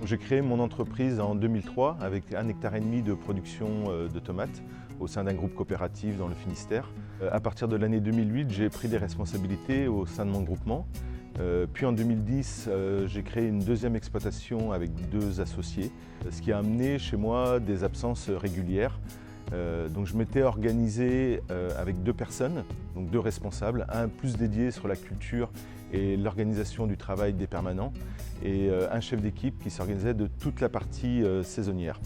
J'ai créé mon entreprise en 2003 avec 1,5 hectare de production de tomates au sein d'un groupe coopératif dans le Finistère. À partir de l'année 2008, j'ai pris des responsabilités au sein de mon groupement. Puis en 2010, j'ai créé une deuxième exploitation avec 2 associés, ce qui a amené chez moi des absences régulières. Donc je m'étais organisé avec 2 personnes, donc 2 responsables, un plus dédié sur la culture et l'organisation du travail des permanents et un chef d'équipe qui s'organisait de toute la partie saisonnière.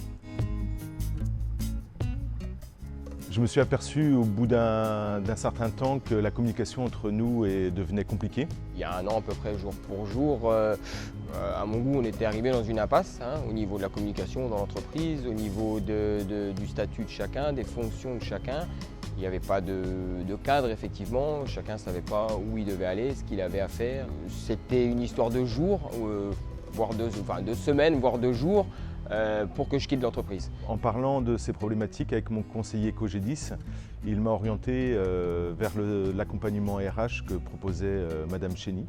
Je me suis aperçu au bout d'un certain temps que la communication entre nous devenait compliquée. Il y a 1 an à peu près, jour pour jour, à mon goût, on était arrivé dans une impasse au niveau de la communication dans l'entreprise, au niveau du statut de chacun, des fonctions de chacun. Il n'y avait pas de cadre, effectivement. Chacun ne savait pas où il devait aller, ce qu'il avait à faire. C'était une histoire de jours, voire de semaines, voire de jours, pour que je quitte l'entreprise. En parlant de ces problématiques avec mon conseiller Cogedis, il m'a orienté vers l'accompagnement RH que proposait Madame Chény.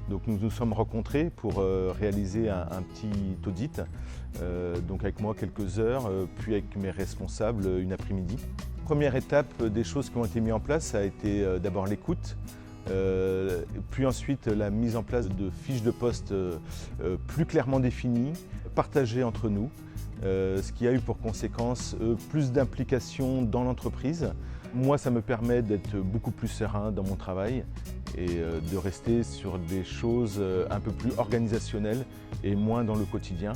Donc nous nous sommes rencontrés pour réaliser un petit audit, donc avec moi quelques heures, puis avec mes responsables une après-midi. Première étape des choses qui ont été mises en place, ça a été d'abord l'écoute, puis ensuite la mise en place de fiches de poste plus clairement définies, partagées entre nous, ce qui a eu pour conséquence plus d'implication dans l'entreprise. Moi, ça me permet d'être beaucoup plus serein dans mon travail et de rester sur des choses un peu plus organisationnelles et moins dans le quotidien.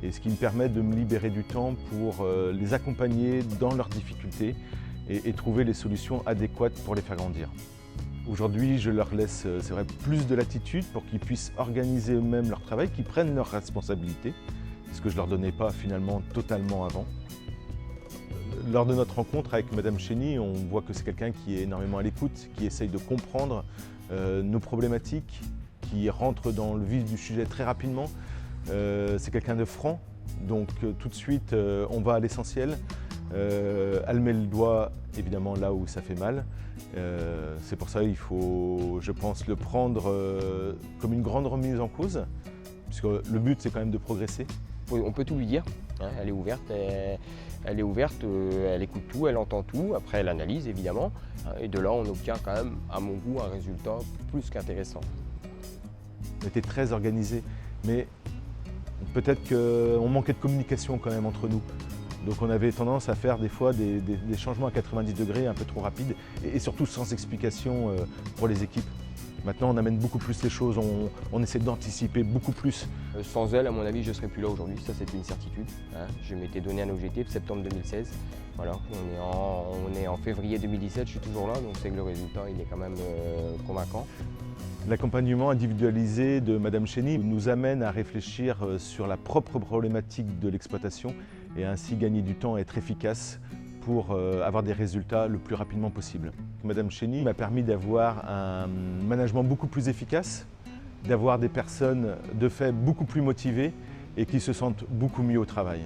Et ce qui me permet de me libérer du temps pour les accompagner dans leurs difficultés et trouver les solutions adéquates pour les faire grandir. Aujourd'hui, je leur laisse c'est vrai, plus de latitude pour qu'ils puissent organiser eux-mêmes leur travail, qu'ils prennent leurs responsabilités, ce que je ne leur donnais pas finalement totalement avant. Lors de notre rencontre avec Madame Chény, on voit que c'est quelqu'un qui est énormément à l'écoute, qui essaye de comprendre nos problématiques, qui rentre dans le vif du sujet très rapidement. C'est quelqu'un de franc, donc tout de suite on va à l'essentiel. Elle met le doigt évidemment là où ça fait mal. C'est pour ça qu'il faut, je pense, le prendre comme une grande remise en cause, puisque le but c'est quand même de progresser. On peut tout lui dire, elle est ouverte, elle écoute tout, elle entend tout, après elle analyse évidemment, et de là on obtient quand même, à mon goût, un résultat plus qu'intéressant. On était très organisés, mais peut-être qu'on manquait de communication quand même entre nous. Donc on avait tendance à faire des fois des changements à 90 degrés un peu trop rapides et surtout sans explication pour les équipes. Maintenant on amène beaucoup plus les choses, on essaie d'anticiper beaucoup plus. Sans elle, à mon avis, je ne serais plus là aujourd'hui, ça c'est une certitude. Je m'étais donné un objectif, septembre 2016. Voilà, on est en février 2017, je suis toujours là, donc c'est que le résultat il est quand même convaincant. L'accompagnement individualisé de Madame Chény nous amène à réfléchir sur la propre problématique de l'exploitation et ainsi gagner du temps et être efficace pour avoir des résultats le plus rapidement possible. Madame Chény m'a permis d'avoir un management beaucoup plus efficace, d'avoir des personnes de fait beaucoup plus motivées et qui se sentent beaucoup mieux au travail.